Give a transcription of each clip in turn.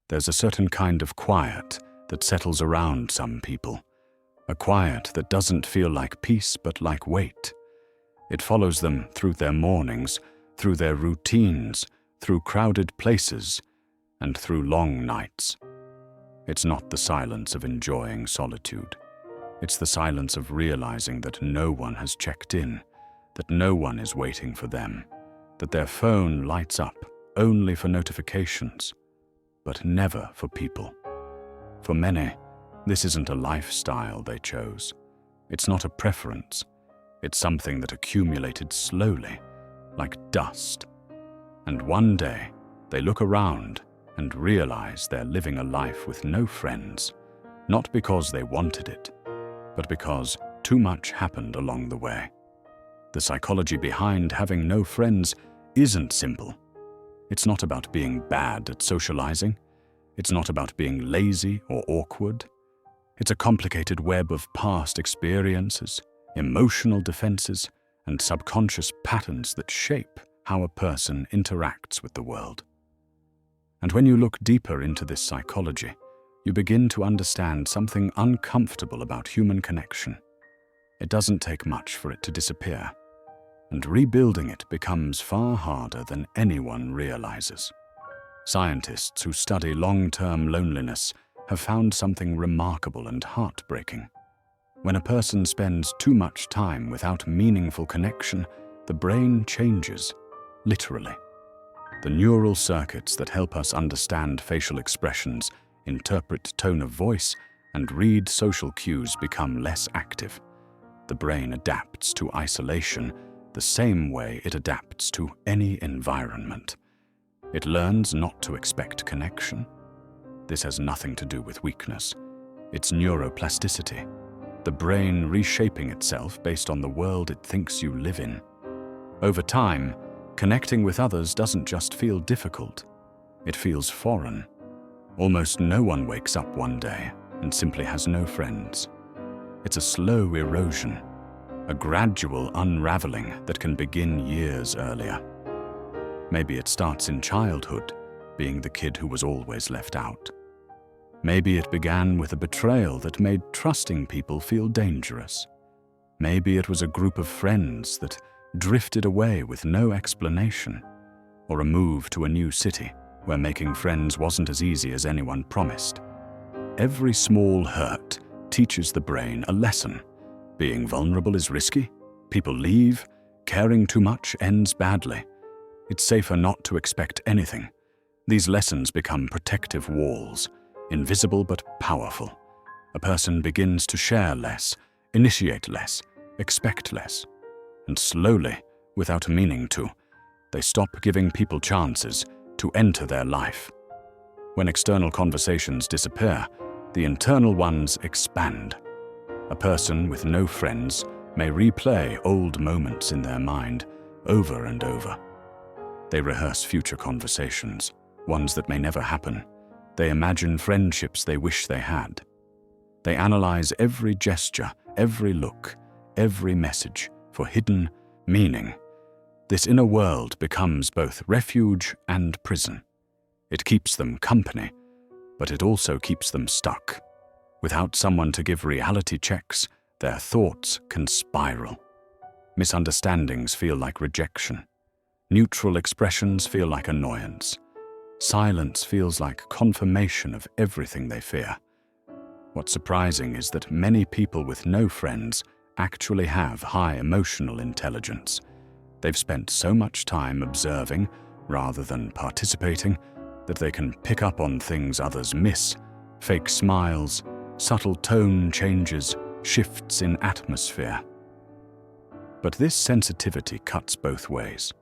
There's a certain kind of quiet that settles around some people, a quiet that doesn't feel like peace but like weight. It follows them through their mornings, through their routines, through crowded places, and through long nights. It's not the silence of enjoying solitude. It's the silence of realizing that no one has checked in, that no one is waiting for them, that their phone lights up only for notifications, but never for people. For many, this isn't a lifestyle they chose. It's not a preference. It's something that accumulated slowly, like dust. And one day, they look around and realize they're living a life with no friends, not because they wanted it, but because too much happened along the way. The psychology behind having no friends isn't simple. It's not about being bad at socializing. It's not about being lazy or awkward. It's a complicated web of past experiences, emotional defenses, and subconscious patterns that shape how a person interacts with the world. And when you look deeper into this psychology, you begin to understand something uncomfortable about human connection. It doesn't take much for it to disappear, and rebuilding it becomes far harder than anyone realizes. Scientists who study long-term loneliness have found something remarkable and heartbreaking. When a person spends too much time without meaningful connection, the brain changes, literally. The neural circuits that help us understand facial expressions, interpret tone of voice, and read social cues become less active. The brain adapts to isolation the same way it adapts to any environment. It learns not to expect connection. This has nothing to do with weakness. It's neuroplasticity, the brain reshaping itself based on the world it thinks you live in. Over time, connecting with others doesn't just feel difficult, it feels foreign. Almost no one wakes up one day and simply has no friends. It's a slow erosion, a gradual unraveling that can begin years earlier. Maybe it starts in childhood, being the kid who was always left out. Maybe it began with a betrayal that made trusting people feel dangerous. Maybe it was a group of friends that drifted away with no explanation, or a move to a new city where making friends wasn't as easy as anyone promised. Every small hurt teaches the brain a lesson. Being vulnerable is risky, people leave, caring too much ends badly. It's safer not to expect anything. These lessons become protective walls, invisible but powerful. A person begins to share less, initiate less, expect less. And slowly, without meaning to, they stop giving people chances to enter their life. When external conversations disappear, the internal ones expand. A person with no friends may replay old moments in their mind over and over. They rehearse future conversations, ones that may never happen. They imagine friendships they wish they had. They analyze every gesture, every look, every message for hidden meaning. This inner world becomes both refuge and prison. It keeps them company, but it also keeps them stuck. Without someone to give reality checks, their thoughts can spiral. Misunderstandings feel like rejection. Neutral expressions feel like annoyance. Silence feels like confirmation of everything they fear. What's surprising is that many people with no friends actually have high emotional intelligence. They've spent so much time observing rather than participating that they can pick up on things others miss: fake smiles, subtle tone changes, shifts in atmosphere. But this sensitivity cuts both ways.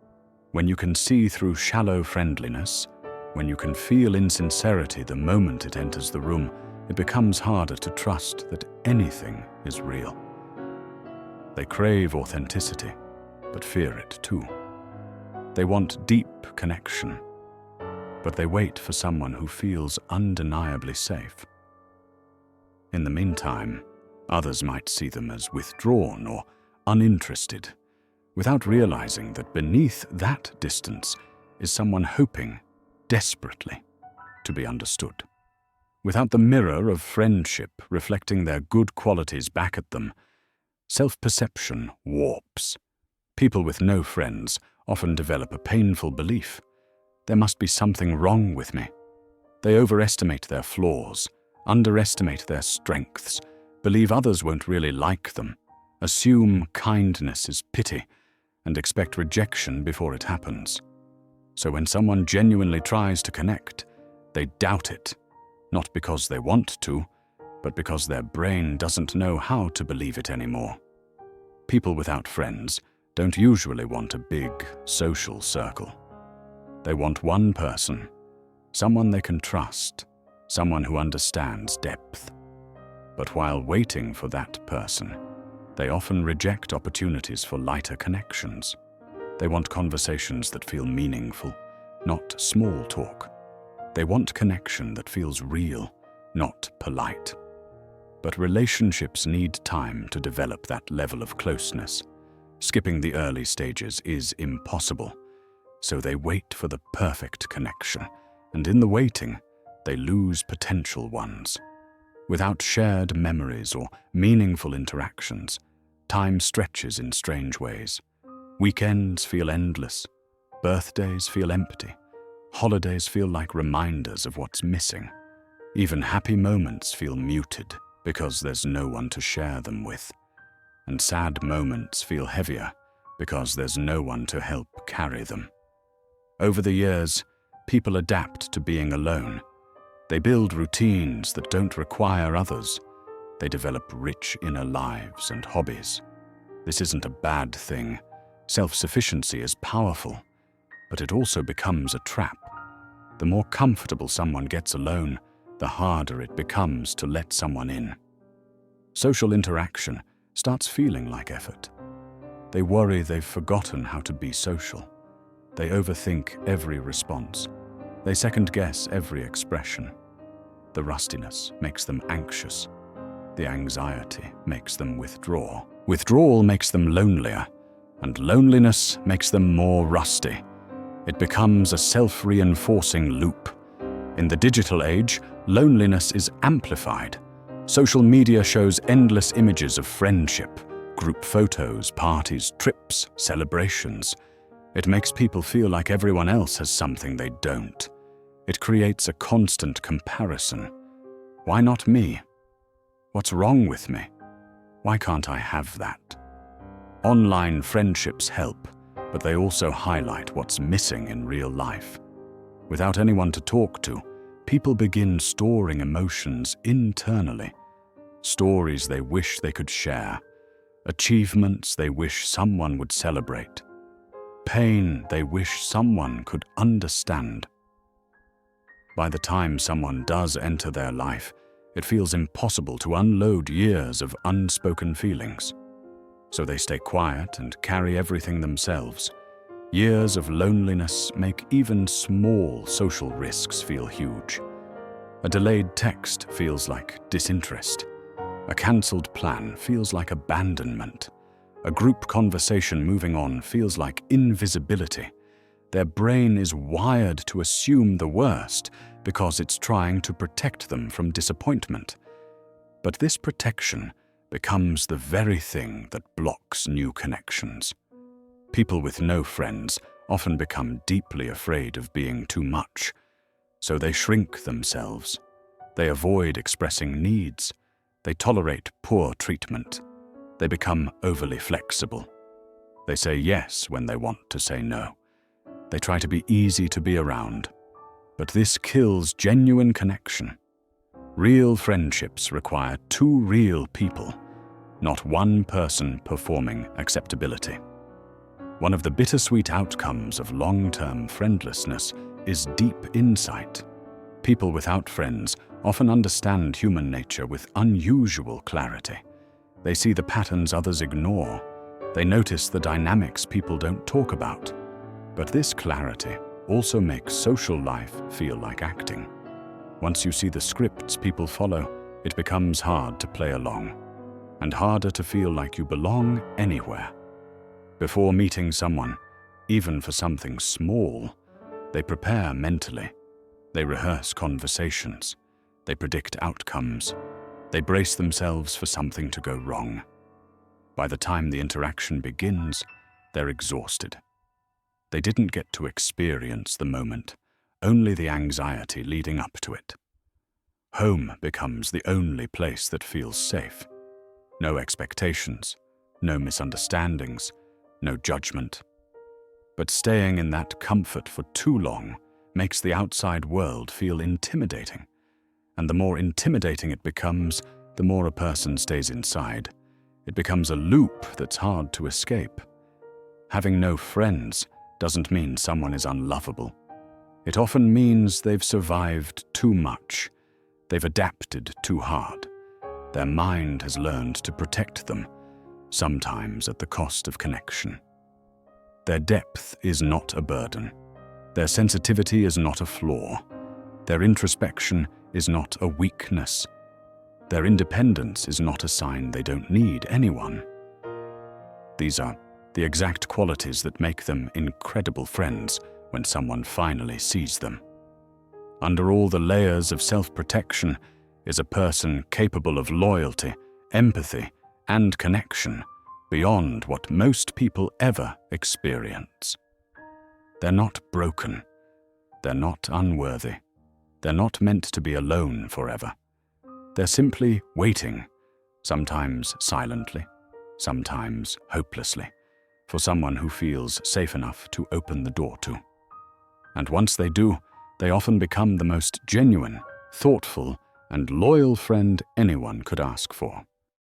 When you can see through shallow friendliness, when you can feel insincerity the moment it enters the room, it becomes harder to trust that anything is real. They crave authenticity, but fear it too. They want deep connection, but they wait for someone who feels undeniably safe. In the meantime, others might see them as withdrawn or uninterested, without realizing that beneath that distance is someone hoping desperately. to be understood. Without the mirror of friendship reflecting their good qualities back at them, self-perception warps. People with no friends often develop a painful belief. There must be something wrong with me. They overestimate their flaws, underestimate their strengths, believe others won't really like them, assume kindness is pity, and expect rejection before it happens. So when someone genuinely tries to connect, they doubt it, not because they want to, but because their brain doesn't know how to believe it anymore. People without friends don't usually want a big social circle. They want one person, someone they can trust, someone who understands depth. But while waiting for that person, they often reject opportunities for lighter connections. They want conversations that feel meaningful, not small talk. They want connection that feels real, not polite. But relationships need time to develop that level of closeness. Skipping the early stages is impossible, so they wait for the perfect connection, and in the waiting, they lose potential ones. Without shared memories or meaningful interactions, time stretches in strange ways. Weekends feel endless, birthdays feel empty, holidays feel like reminders of what's missing. Even happy moments feel muted because there's no one to share them with. And sad moments feel heavier because there's no one to help carry them. Over the years, people adapt to being alone. They build routines that don't require others. They develop rich inner lives and hobbies. This isn't a bad thing. Self-sufficiency is powerful, but it also becomes a trap. The more comfortable someone gets alone, the harder it becomes to let someone in. Social interaction starts feeling like effort. They worry they've forgotten how to be social. They overthink every response. They second-guess every expression. The rustiness makes them anxious. The anxiety makes them withdraw. Withdrawal makes them lonelier, and loneliness makes them more rusty. It becomes a self-reinforcing loop. In the digital age, loneliness is amplified. Social media shows endless images of friendship, group photos, parties, trips, celebrations. It makes people feel like everyone else has something they don't. It creates a constant comparison. Why not me? What's wrong with me? Why can't I have that? Online friendships help, but they also highlight what's missing in real life. Without anyone to talk to, people begin storing emotions internally. Stories they wish they could share, achievements they wish someone would celebrate, pain they wish someone could understand. By the time someone does enter their life, it feels impossible to unload years of unspoken feelings. So they stay quiet and carry everything themselves. Years of loneliness make even small social risks feel huge. A delayed text feels like disinterest. A cancelled plan feels like abandonment. A group conversation moving on feels like invisibility. Their brain is wired to assume the worst because it's trying to protect them from disappointment. But this protection becomes the very thing that blocks new connections. People with no friends often become deeply afraid of being too much, so they shrink themselves. They avoid expressing needs. They tolerate poor treatment. They become overly flexible. They say yes when they want to say no. They try to be easy to be around. But this kills genuine connection. Real friendships require two real people, not one person performing acceptability. One of the bittersweet outcomes of long-term friendlessness is deep insight. People without friends often understand human nature with unusual clarity. They see the patterns others ignore. They notice the dynamics people don't talk about. But this clarity also makes social life feel like acting. Once you see the scripts people follow, it becomes hard to play along, and harder to feel like you belong anywhere. Before meeting someone, even for something small, they prepare mentally. They rehearse conversations. They predict outcomes. They brace themselves for something to go wrong. By the time the interaction begins, they're exhausted. They didn't get to experience the moment, only the anxiety leading up to it. Home becomes the only place that feels safe. No expectations, no misunderstandings, no judgment. But staying in that comfort for too long makes the outside world feel intimidating. And the more intimidating it becomes, the more a person stays inside. It becomes a loop that's hard to escape. Having no friends doesn't mean someone is unlovable. It often means they've survived too much. They've adapted too hard. Their mind has learned to protect them, sometimes at the cost of connection. Their depth is not a burden. Their sensitivity is not a flaw. Their introspection is not a weakness. Their independence is not a sign they don't need anyone. These are the exact qualities that make them incredible friends when someone finally sees them. Under all the layers of self-protection is a person capable of loyalty, empathy, and connection beyond what most people ever experience. They're not broken. They're not unworthy. They're not meant to be alone forever. They're simply waiting, sometimes silently, sometimes hopelessly, for someone who feels safe enough to open the door to. And once they do, they often become the most genuine, thoughtful, and loyal friend anyone could ask for.